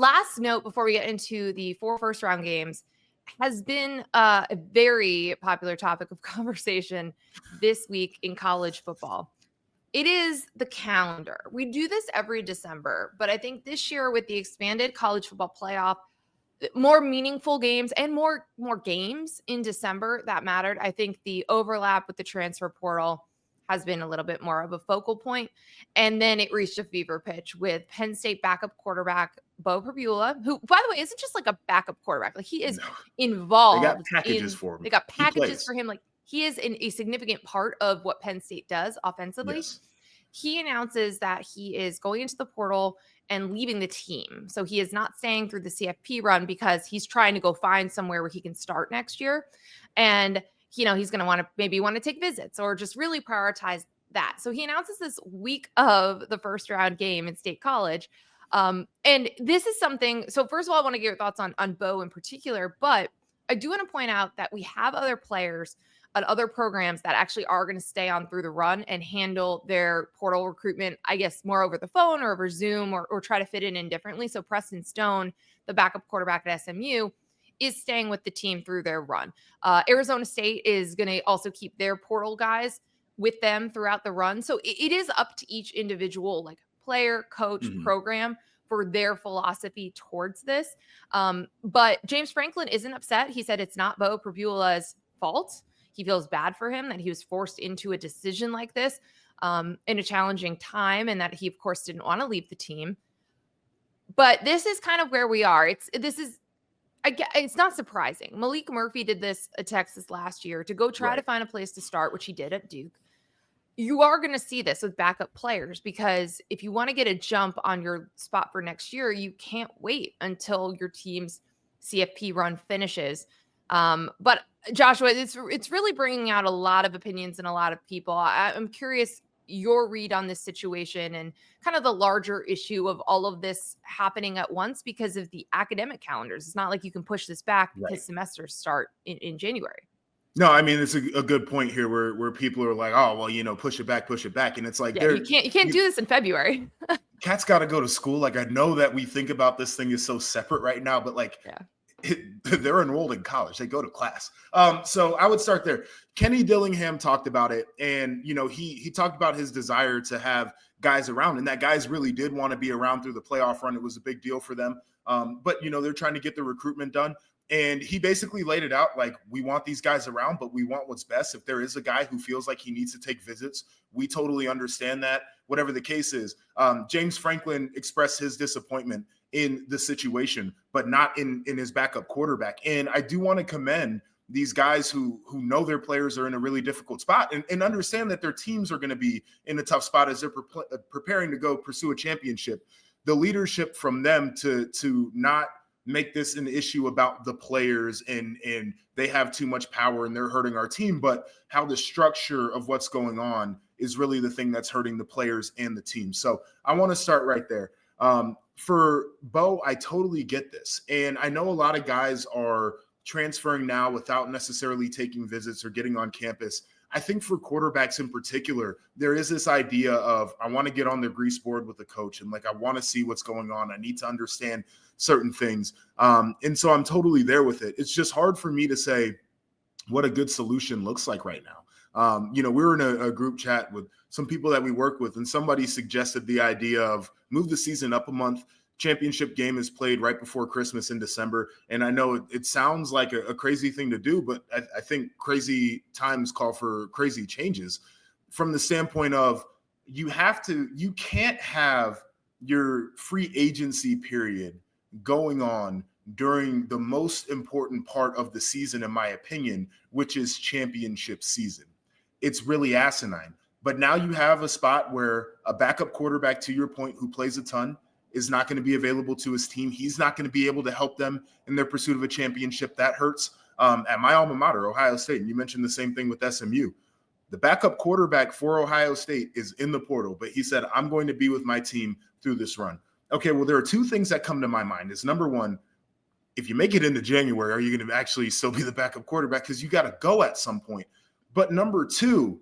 Last note before we get into the 4 first-round games has been a very popular topic of conversation this week in college football. It is the calendar. We do this every December, but I think this year with the expanded college football playoff, more meaningful games and more games in December that mattered. I think the overlap with the transfer portal has been a little bit more of a focal point. And then it reached a fever pitch with Penn State backup quarterback Beau Pribula, who, by the way, isn't just like a backup quarterback. Like he is involved. They got packages for him. They got packages for him. Like he is a significant part of what Penn State does offensively. Yes. He announces that he is going into the portal and leaving the team. So he is not staying through the CFP run because he's trying to go find somewhere where he can start next year. And, you know, he's going to want to take visits or just really prioritize that. So he announces this week of the first round game in State College. And this is something. So first of all, I want to get your thoughts on Beau in particular, but I do want to point out that we have other players on other programs that actually are going to stay on through the run and handle their portal recruitment, I guess, more over the phone or over Zoom or try to fit it in differently. So Preston Stone, the backup quarterback at SMU, is staying with the team through their run. Arizona State is going to also keep their portal guys with them throughout the run. So it is up to each individual, like player, coach, program for their philosophy towards this. But James Franklin isn't upset. He said it's not Beau Pribula's fault. He feels bad for him that he was forced into a decision like this in a challenging time, and that he, of course, didn't want to leave the team. But this is kind of where we are. It's not surprising. Malik Murphy did this at Texas last year to go try to find a place to start, which he did at Duke. You are going to see this with backup players because if you want to get a jump on your spot for next year, you can't wait until your team's CFP run finishes. But Joshua, it's really bringing out a lot of opinions and a lot of people. I'm curious your read on this situation and kind of the larger issue of all of this happening at once because of the academic calendars. It's not like you can push this back because semesters start in January. No, I mean, it's a good point here where people are like, oh, well, you know, push it back. And it's like, you can't do this in February. Cats got to go to school. Like, I know that we think about this thing as so separate right now, but like, they're enrolled in college. They go to class. So I would start there. Kenny Dillingham talked about it. And, you know, he talked about his desire to have guys around, and that guys really did want to be around through the playoff run. It was a big deal for them. But, you know, they're trying to get the recruitment done. And he basically laid it out like, we want these guys around, but we want what's best. If there is a guy who feels like he needs to take visits, we totally understand that, whatever the case is. James Franklin expressed his disappointment in the situation, but not in his backup quarterback. And I do want to commend these guys who know their players are in a really difficult spot and understand that their teams are going to be in a tough spot as they're preparing to go pursue a championship. The leadership from them to not make this an issue about the players and they have too much power and they're hurting our team, but how the structure of what's going on is really the thing that's hurting the players and the team. So I want to start right there. For Beau, I totally get this. And I know a lot of guys are transferring now without necessarily taking visits or getting on campus. I think for quarterbacks in particular, there is this idea of, I want to get on the grease board with the coach and like, I want to see what's going on. I need to understand certain things. And so I'm totally there with it. It's just hard for me to say what a good solution looks like right now. You know, we were in a group chat with some people that we work with, and somebody suggested the idea of move the season up a month. Championship game is played right before Christmas in December. And I know it sounds like a crazy thing to do, but I think crazy times call for crazy changes from the standpoint of you can't have your free agency period going on during the most important part of the season, in my opinion, which is championship season. It's really asinine. But now you have a spot where a backup quarterback, to your point, who plays a ton, is not going to be available to his team. He's not going to be able to help them in their pursuit of a championship. That hurts. At my alma mater, Ohio State, and you mentioned the same thing with SMU. The backup quarterback for Ohio State is in the portal, but he said, I'm going to be with my team through this run. Okay, well, there are two things that come to my mind. Is number one, if you make it into January, are you going to actually still be the backup quarterback? Because you got to go at some point. But number two,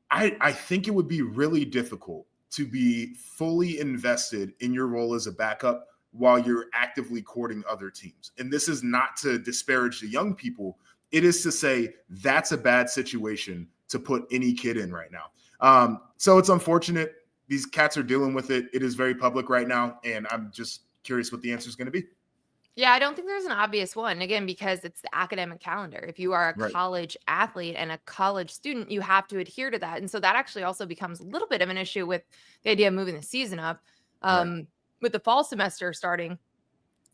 I think it would be really difficult to be fully invested in your role as a backup while you're actively courting other teams. And this is not to disparage the young people. It is to say that's a bad situation to put any kid in right now. So it's unfortunate. These cats are dealing with it. It is very public right now. And I'm just curious what the answer is going to be. Yeah, I don't think there's an obvious one, again, because it's the academic calendar. If you are a Right. college athlete and a college student, you have to adhere to that. And so that actually also becomes a little bit of an issue with the idea of moving the season up. Right. With the fall semester starting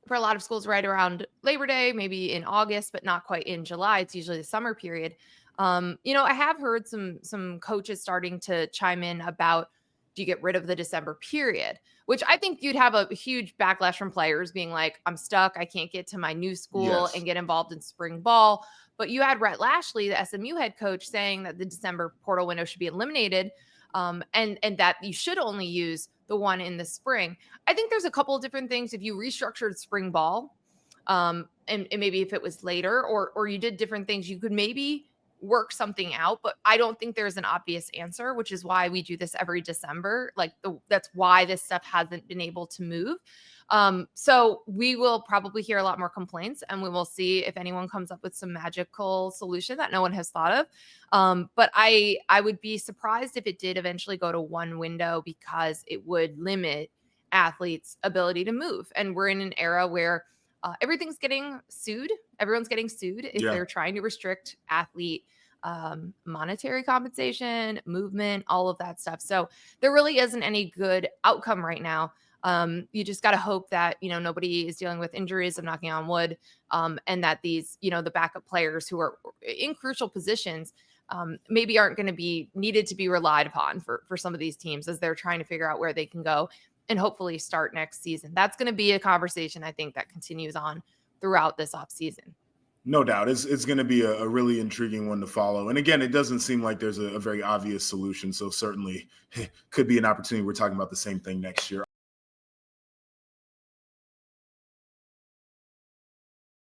for a lot of schools right around Labor Day, maybe in August, but not quite in July. It's usually the summer period. I have heard some coaches starting to chime in about, do you get rid of the December period? Which I think you'd have a huge backlash from players being like, I'm stuck. I can't get to my new school Yes. and get involved in spring ball. But you had Rhett Lashley, the SMU head coach, saying that the December portal window should be eliminated, and that you should only use the one in the spring. I think there's a couple of different things. If you restructured spring ball, and maybe if it was later, or you did different things, you could maybe work something out, but I don't think there's an obvious answer, which is why we do this every December. That's why this stuff hasn't been able to move. So we will probably hear a lot more complaints, and we will see if anyone comes up with some magical solution that no one has thought of. But I would be surprised if it did eventually go to one window, because it would limit athletes' ability to move. And we're in an era where everything's getting sued. Everyone's getting sued if they're trying to restrict athlete monetary compensation, movement, all of that stuff. So there really isn't any good outcome right now. You just got to hope that, nobody is dealing with injuries. I'm knocking on wood. And that these, the backup players who are in crucial positions maybe aren't going to be needed to be relied upon for some of these teams as they're trying to figure out where they can go and hopefully start next season. That's going to be a conversation, I think, that continues on throughout this offseason. No doubt. It's going to be a really intriguing one to follow. And again, it doesn't seem like there's a very obvious solution. So certainly could be an opportunity. We're talking about the same thing next year.